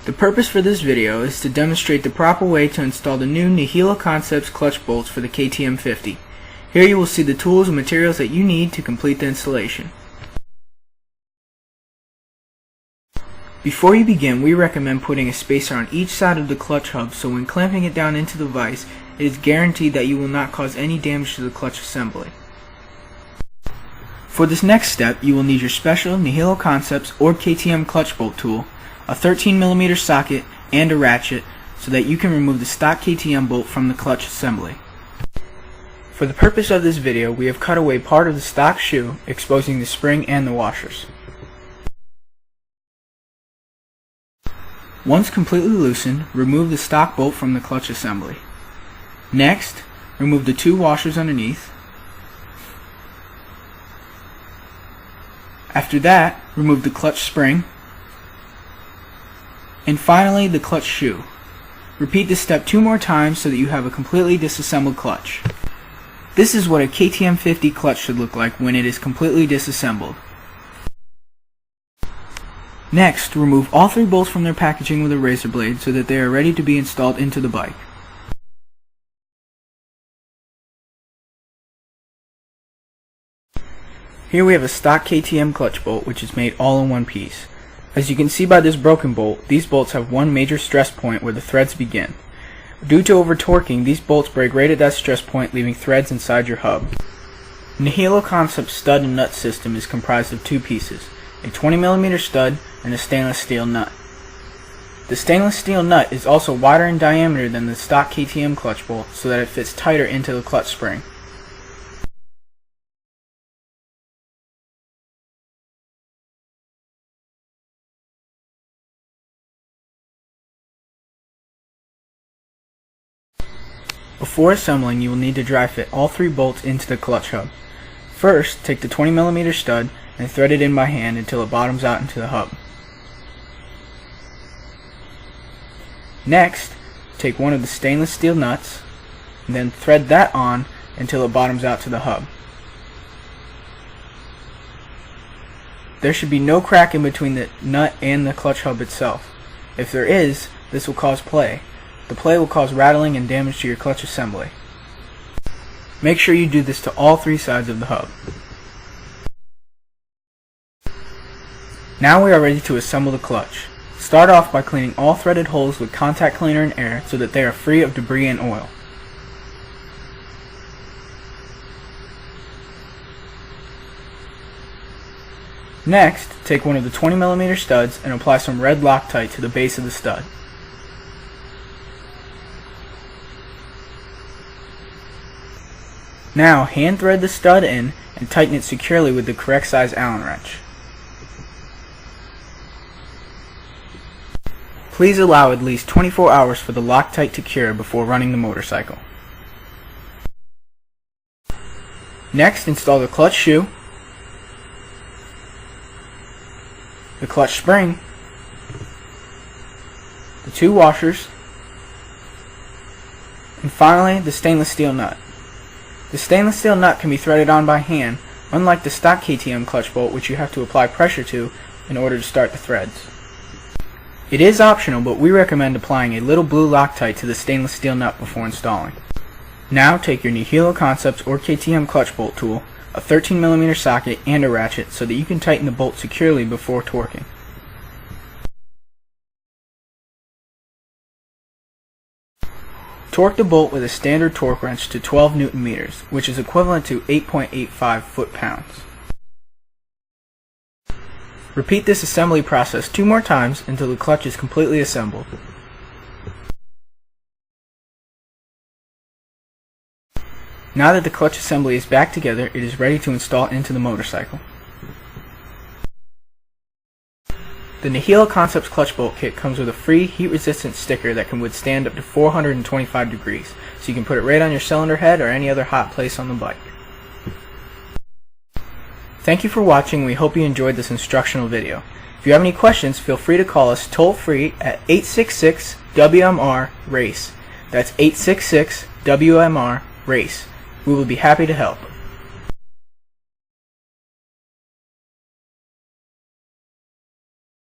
The purpose for this video is to demonstrate the proper way to install the new Nihilo Concepts Clutch Bolts for the KTM 50. Here you will see the tools and materials that you need to complete the installation. Before you begin, we recommend putting a spacer on each side of the clutch hub so when clamping it down into the vise, it is guaranteed that you will not cause any damage to the clutch assembly. For this next step, you will need your special Nihilo Concepts or KTM clutch bolt tool, a 13mm socket, and a ratchet so that you can remove the stock KTM bolt from the clutch assembly. For the purpose of this video, we have cut away part of the stock shoe, exposing the spring and the washers. Once completely loosened, remove the stock bolt from the clutch assembly. Next, remove the two washers underneath. After that, remove the clutch spring. And finally, the clutch shoe. Repeat this step 2 more times so that you have a completely disassembled clutch. This is what a KTM 50 clutch should look like when it is completely disassembled. Next, remove all 3 bolts from their packaging with a razor blade so that they are ready to be installed into the bike. Here we have a stock KTM clutch bolt which is made all in one piece. As you can see by this broken bolt, these bolts have one major stress point where the threads begin. Due to over-torquing, these bolts break right at that stress point, leaving threads inside your hub. Nihilo Concepts stud and nut system is comprised of 2 pieces, a 20mm stud and a stainless steel nut. The stainless steel nut is also wider in diameter than the stock KTM clutch bolt so that it fits tighter into the clutch spring. Before assembling, you will need to dry fit all 3 bolts into the clutch hub. First, take the 20mm stud and thread it in by hand until it bottoms out into the hub. Next, take one of the stainless steel nuts and then thread that on until it bottoms out to the hub. There should be no crack in between the nut and the clutch hub itself. If there is, this will cause play. The play will cause rattling and damage to your clutch assembly. Make sure you do this to all 3 sides of the hub. Now we are ready to assemble the clutch. Start off by cleaning all threaded holes with contact cleaner and air so that they are free of debris and oil. Next, take one of the 20mm studs and apply some red Loctite to the base of the stud. Now, hand thread the stud in and tighten it securely with the correct size Allen wrench. Please allow at least 24 hours for the Loctite to cure before running the motorcycle. Next, install the clutch shoe, the clutch spring, the 2 washers, and finally the stainless steel nut. The stainless steel nut can be threaded on by hand, unlike the stock KTM clutch bolt which you have to apply pressure to in order to start the threads. It is optional, but we recommend applying a little blue Loctite to the stainless steel nut before installing. Now take your Nihilo Concepts or KTM clutch bolt tool, a 13mm socket, and a ratchet so that you can tighten the bolt securely before torquing. Torque the bolt with a standard torque wrench to 12 Nm, which is equivalent to 8.85 foot-pounds. Repeat this assembly process 2 more times until the clutch is completely assembled. Now that the clutch assembly is back together, it is ready to install into the motorcycle. The Nihilo Concepts Clutch Bolt Kit comes with a free heat-resistant sticker that can withstand up to 425 degrees, so you can put it right on your cylinder head or any other hot place on the bike. Thank you for watching. We hope you enjoyed this instructional video. If you have any questions, feel free to call us toll-free at 866-WMR-RACE. That's 866-WMR-RACE. We will be happy to help.